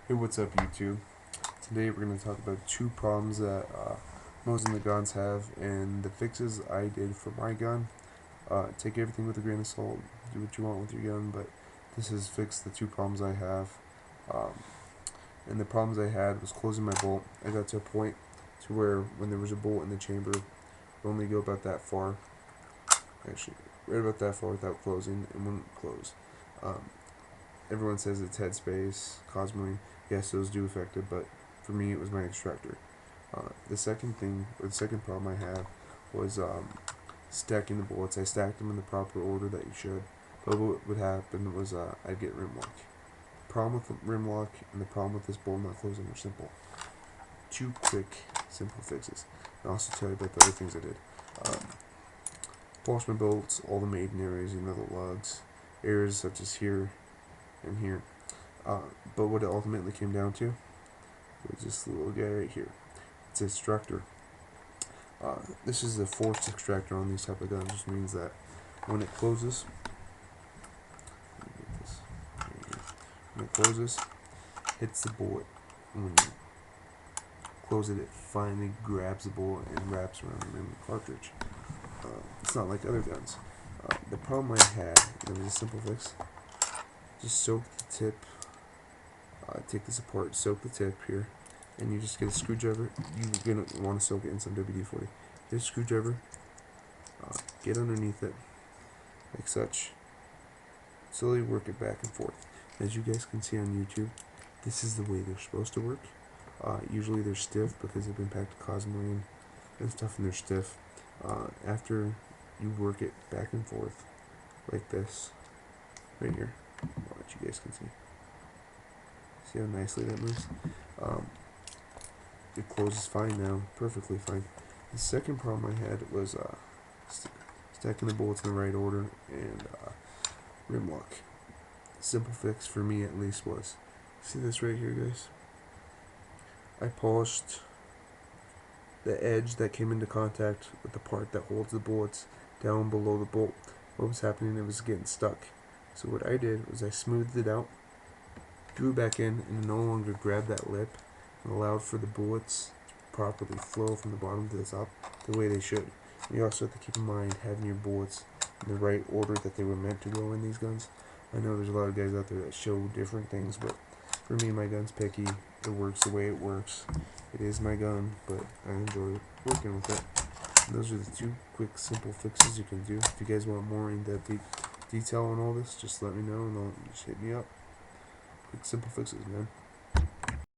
Hey, what's up, YouTube? Today we're going to talk about two problems that Mosin Nagants have and the fixes I did for my gun. Take everything with a grain of salt, do what you want with your gun, but this has fixed the two problems I have. Um, and the problems I had was closing my bolt. I got to a point to where when there was a bolt in the chamber, it would only go about that far, actually, right about that far without closing, and wouldn't close. Um, Everyone says it's headspace, cosmoline. Yes, those do affect it, but for me, it was my extractor. The second thing, or the second problem I had was stacking the bullets. I stacked them in the proper order that you should, but what would happen was I'd get rim lock. The problem with the rim lock and the problem with this bolt not closing are simple. Two quick, simple fixes. I'll also tell you about the other things I did. Um, Polish my bolts, all the maiden areas, the lugs, areas such as here and here. But what it ultimately came down to was this little guy right here. It's an extractor. This is a forced extractor on these type of guns, which means that when it closes, hits the bullet. When you close it, it finally grabs the bullet and wraps around the cartridge. It's not like other guns. The problem I had, and it was a simple fix, just soak the tip. Take this apart, soak the tip here, and you just get a screwdriver. You're going to want to soak it in some WD-40. Get a screwdriver, get underneath it, like such. Slowly work it back and forth. As you guys can see on YouTube, this is the way they're supposed to work. Usually they're stiff because they've been packed with cosmoline and stuff, and they're stiff. After you work it back and forth, like this, right here, what you guys can see. See how nicely that moves? It closes fine now, perfectly fine. The second problem I had was stacking the bolts in the right order and rim lock. Simple fix for me at least was, see this right here, guys? I polished the edge that came into contact with the part that holds the bullets down below the bolt. What was happening? It was getting stuck. So what I did was I smoothed it out, drew it back in, and no longer grabbed that lip, and allowed for the bullets to properly flow from the bottom to the top the way they should. You also have to keep in mind having your bullets in the right order that they were meant to go in these guns. I know there's a lot of guys out there that show different things, but for me, my gun's picky. It works the way it works. It is my gun, but I enjoy working with it. And those are the two quick, simple fixes you can do. If you guys want more in-depth detail on all this, just let me know and just hit me up. Quick, simple fixes, man.